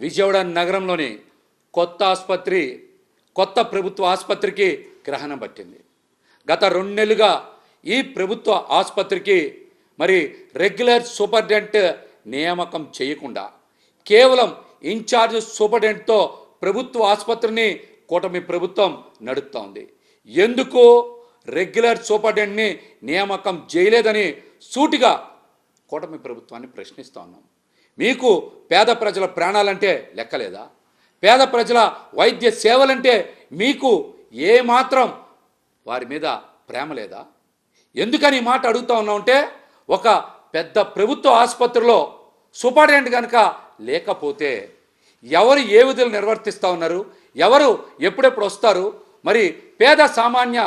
విజయవాడ నగరంలోని కొత్త ప్రభుత్వ ఆసుపత్రికి గ్రహణం పట్టింది. గత 2 నెలలుగా ఈ ప్రభుత్వ ఆసుపత్రికి మరి రెగ్యులర్ సూపరింటెండెంట్ నియామకం చేయకుండా కేవలం ఇన్ఛార్జ్ సూపరింటెండెంట్తో ప్రభుత్వ ఆసుపత్రిని కూటమి ప్రభుత్వం నడుపుతోంది. ఎందుకు రెగ్యులర్ సూపరింటెండెంట్ని నియామకం చేయలేదని సూటిగా కూటమి ప్రభుత్వాన్ని ప్రశ్నిస్తూ ఉన్నాం. మీకు పేద ప్రజల ప్రాణాలంటే లెక్కలేదా? పేద ప్రజల వైద్య సేవలంటే మీకు ఏమాత్రం వారి మీద ప్రేమ లేదా? ఎందుకని మాట అడుగుతూ ఉన్నామంటే, ఒక పెద్ద ప్రభుత్వ ఆసుపత్రిలో సూపరింటెండెంట్ కనుక లేకపోతే ఎవరు ఏ విధులు నిర్వర్తిస్తూ ఉన్నారు, ఎవరు ఎప్పుడెప్పుడు వస్తారు, మరి పేద సామాన్య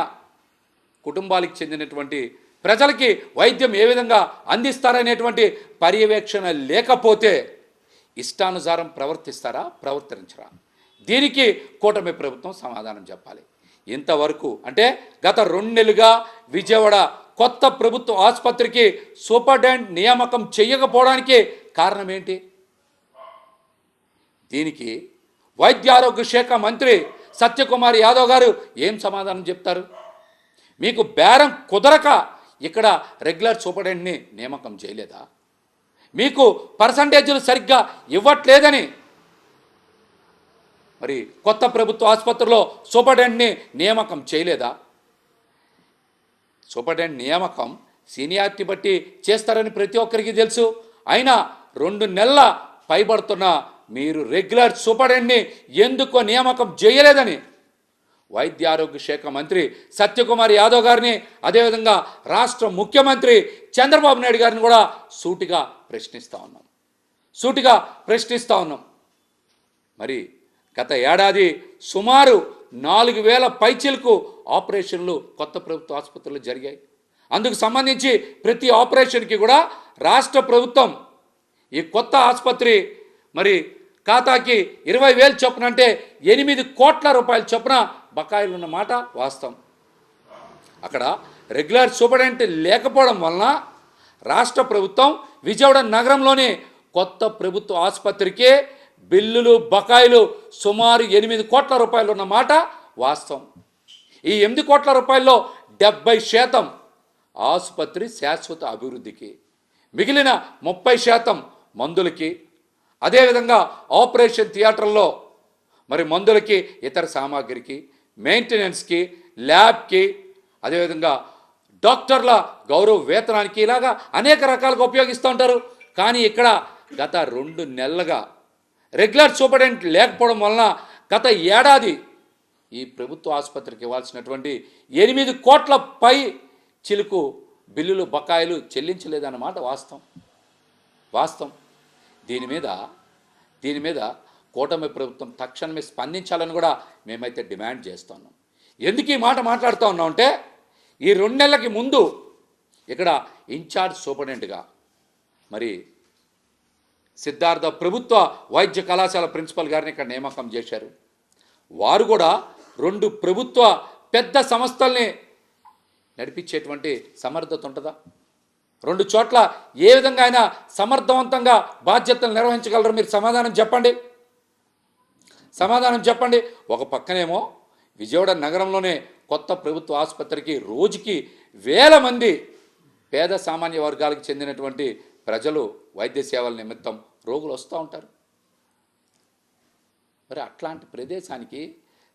కుటుంబాలకు చెందినటువంటి ప్రజలకి వైద్యం ఏ విధంగా అందిస్తారనేటువంటి పర్యవేక్షణ లేకపోతే ఇష్టానుసారం ప్రవర్తిస్తారా, ప్రవర్తించరా? దీనికి కూటమి ప్రభుత్వం సమాధానం చెప్పాలి. ఇంతవరకు అంటే గత 2 నెలలుగా విజయవాడ కొత్త ప్రభుత్వ ఆసుపత్రికి సూపరింటెండెంట్ నియామకం చేయకపోవడానికి కారణం ఏంటి? దీనికి వైద్య ఆరోగ్య శాఖ మంత్రి సత్యకుమార్ యాదవ్ గారు ఏం సమాధానం చెప్తారు? మీకు బేరం కుదరక ఇక్కడ రెగ్యులర్ సూపరింటెండెంట్ని నియామకం చేయలేదా? మీకు పర్సంటేజీలు సరిగ్గా ఇవ్వట్లేదని మరి కొత్త ప్రభుత్వ ఆసుపత్రిలో సూపరింటెండెంట్ని నియామకం చేయలేదా? సూపరింటెండెంట్ నియామకం సీనియారిటీ బట్టి చేస్తారని ప్రతి ఒక్కరికి తెలుసు. అయినా 2 నెలల పైబడుతున్న మీరు రెగ్యులర్ సూపరింటెండెంట్ని ఎందుకో నియామకం చేయలేదని వైద్య ఆరోగ్య శాఖ మంత్రి సత్యకుమార్ యాదవ్ గారిని, అదేవిధంగా రాష్ట్ర ముఖ్యమంత్రి చంద్రబాబు నాయుడు గారిని కూడా సూటిగా ప్రశ్నిస్తూ ఉన్నాం. మరి గత ఏడాది సుమారు 4,000 పైచిలకు ఆపరేషన్లు కొత్త ప్రభుత్వ ఆసుపత్రులు జరిగాయి. అందుకు సంబంధించి ప్రతి ఆపరేషన్కి కూడా రాష్ట్ర ప్రభుత్వం ఈ కొత్త ఆసుపత్రి మరి ఖాతాకి 20,000 చొప్పున అంటే 8 కోట్ల రూపాయల చొప్పున బకాయిలు ఉన్న మాట వాస్తవం. అక్కడ రెగ్యులర్ సూపరింటెండెంట్ లేకపోవడం వలన రాష్ట్ర ప్రభుత్వం విజయవాడ నగరంలోని కొత్త ప్రభుత్వ ఆసుపత్రికి బిల్లులు బకాయిలు సుమారు 8 కోట్ల రూపాయలు ఉన్న మాట వాస్తవం. ఈ 8 కోట్ల రూపాయల్లో 70% ఆసుపత్రి శాశ్వత అభివృద్ధికి, మిగిలిన 30% మందులకి, అదేవిధంగా ఆపరేషన్ థియేటర్లో మరి మందులకి, ఇతర సామాగ్రికి, మెయింటెనెన్స్కి, ల్యాబ్కి, అదేవిధంగా డాక్టర్ల గౌరవ వేతనానికి, ఇలాగా అనేక రకాలుగా ఉపయోగిస్తూ ఉంటారు. కానీ ఇక్కడ గత 2 నెలలుగా రెగ్యులర్ సూపరింటెండెంట్ లేకపోవడం వలన గత ఏడాది ఈ ప్రభుత్వ ఆసుపత్రికి ఇవ్వాల్సినటువంటి 8 కోట్ల పై చిలుకు బిల్లులు బకాయిలు చెల్లించలేదన్నమాట వాస్తవం. దీని మీద కూటమి ప్రభుత్వం తక్షణమే స్పందించాలని కూడా మేమైతే డిమాండ్ చేస్తున్నాం. ఎందుకు ఈ మాట మాట్లాడుతూ ఉన్నామంటే, ఈ 2 నెలలకి ముందు ఇక్కడ ఇన్ఛార్జ్ సూపరింటెండెంట్గా మరి సిద్ధార్థ ప్రభుత్వ వైద్య కళాశాల ప్రిన్సిపల్ గారిని ఇక్కడ నియామకం చేశారు. వారు కూడా 2 ప్రభుత్వ పెద్ద సంస్థల్ని నడిపించేటువంటి సమర్థత ఉంటుందా? 2 చోట్ల ఏ విధంగా అయినా సమర్థవంతంగా బాధ్యతలు నిర్వహించగలరు? మీరు సమాధానం చెప్పండి. ఒక పక్కనేమో విజయవాడ నగరంలోనే కొత్త ప్రభుత్వ ఆసుపత్రికి రోజుకి 1000 మంది పేద సామాన్య వర్గాలకు చెందినటువంటి ప్రజలు వైద్య సేవల నిమిత్తం రోగులు వస్తూ ఉంటారు. మరి అట్లాంటి ప్రదేశానికి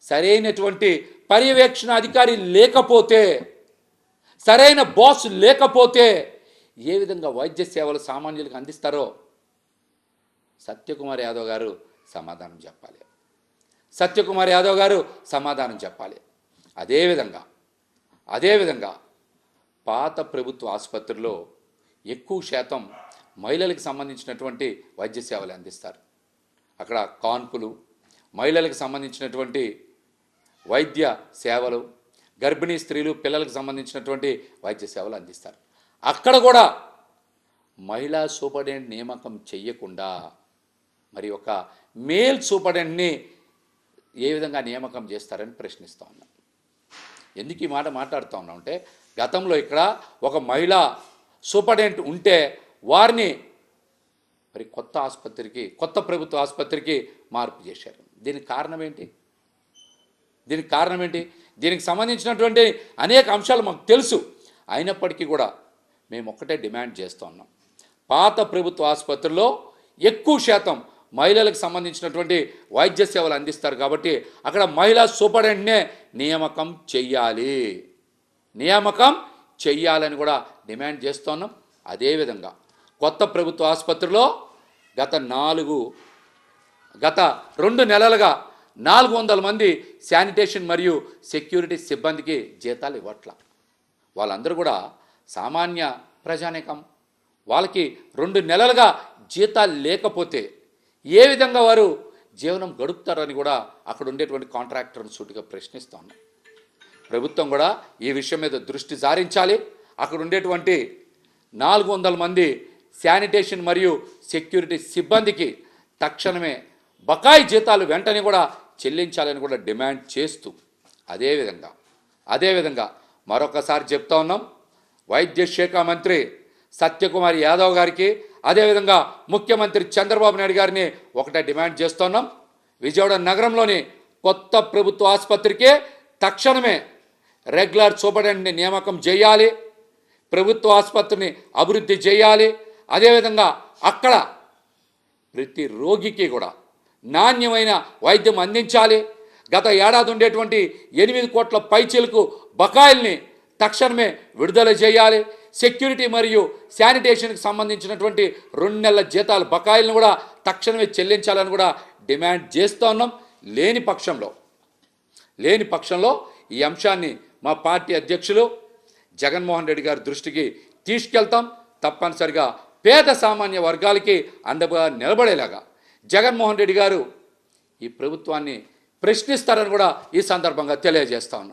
సరైనటువంటి పర్యవేక్షణ అధికారి లేకపోతే, సరైన బాస్ లేకపోతే ఏ విధంగా వైద్య సేవలు సామాన్యులకు అందిస్తారో సత్యకుమార్ యాదవ్ గారు సమాధానం చెప్పాలి. అదేవిధంగా పాత ప్రభుత్వ ఆసుపత్రుల్లో ఎక్కువ శాతం మహిళలకు సంబంధించినటువంటి వైద్య సేవలు అందిస్తారు. అక్కడ కాన్పులు, మహిళలకు సంబంధించినటువంటి వైద్య సేవలు, గర్భిణీ స్త్రీలు, పిల్లలకు సంబంధించినటువంటి వైద్య సేవలు అందిస్తారు. అక్కడ కూడా మహిళా సూపరింటెండెంట్ నియామకం చేయకుండా మరి ఒక మేల్ సూపరింటెండెంట్ని ఏ విధంగా నియామకం చేస్తారని ప్రశ్నిస్తూ ఉన్నాం. ఎందుకు ఈ మాట మాట్లాడుతూ ఉన్నాం అంటే, గతంలో ఇక్కడ ఒక మహిళా సూపరింటెండెంట్ ఉంటే వారిని మరి కొత్త ప్రభుత్వ ఆసుపత్రికి మార్పు చేశారు. దీనికి కారణం ఏంటి? దీనికి సంబంధించినటువంటి అనేక అంశాలు మాకు తెలుసు. అయినప్పటికీ కూడా మేము ఒక్కటే డిమాండ్ చేస్తూ ఉన్నాం. పాత ప్రభుత్వ ఆసుపత్రుల్లో ఎక్కువ శాతం మహిళలకు సంబంధించినటువంటి వైద్య సేవలు అందిస్తారు కాబట్టి అక్కడ మహిళా సూపరింటెండెంట్నే నియామకం చెయ్యాలని కూడా డిమాండ్ చేస్తున్నాం. అదేవిధంగా కొత్త ప్రభుత్వ ఆసుపత్రిలో గత 2 నెలలుగా 400 మంది శానిటేషన్ మరియు సెక్యూరిటీ సిబ్బందికి జీతాలు ఇవ్వట్ల. వాళ్ళందరూ కూడా సామాన్య ప్రజానీకం. వాళ్ళకి 2 నెలలుగా జీతాలు లేకపోతే ఏ విధంగా వారు జీవనం గడుపుతారని కూడా అక్కడ ఉండేటువంటి కాంట్రాక్టర్ని సూటిగా ప్రశ్నిస్తూ ఉన్నాం. ప్రభుత్వం కూడా ఈ విషయం మీద దృష్టి సారించాలి. అక్కడ ఉండేటువంటి 400 మంది శానిటేషన్ మరియు సెక్యూరిటీ సిబ్బందికి తక్షణమే బకాయి జీతాలు వెంటనే కూడా చెల్లించాలని కూడా డిమాండ్ చేస్తూ అదేవిధంగా మరొకసారి చెప్తా ఉన్నాం, వైద్య శాఖ మంత్రి సత్యకుమార్ యాదవ్ గారికి అదేవిధంగా ముఖ్యమంత్రి చంద్రబాబు నాయుడు గారిని ఒకటే డిమాండ్ చేస్తున్నాం. విజయవాడ నగరంలోని కొత్త ప్రభుత్వ ఆసుపత్రికి తక్షణమే రెగ్యులర్ సూపరింటెండెంట్ని నియామకం చేయాలి. ప్రభుత్వ ఆసుపత్రిని అభివృద్ధి చేయాలి. అదేవిధంగా అక్కడ ప్రతి రోగికి కూడా నాణ్యమైన వైద్యం అందించాలి. గత ఏడాది ఉండేటువంటి 8 కోట్ల పైచీలకు బకాయిల్ని తక్షణమే విడుదల చేయాలి. సెక్యూరిటీ మరియు శానిటేషన్కి సంబంధించినటువంటి 2 నెలల జీతాల బకాయిలను కూడా తక్షణమే చెల్లించాలని కూడా డిమాండ్ చేస్తూ ఉన్నాం. లేని పక్షంలో ఈ అంశాన్ని మా పార్టీ అధ్యక్షులు జగన్మోహన్ రెడ్డి గారి దృష్టికి తీసుకెళ్తాం. తప్పనిసరిగా పేద సామాన్య వర్గాలకి అండగా నిలబడేలాగా జగన్మోహన్ రెడ్డి గారు ఈ ప్రభుత్వాన్ని ప్రశ్నిస్తారని కూడా ఈ సందర్భంగా తెలియజేస్తా ఉన్నాం.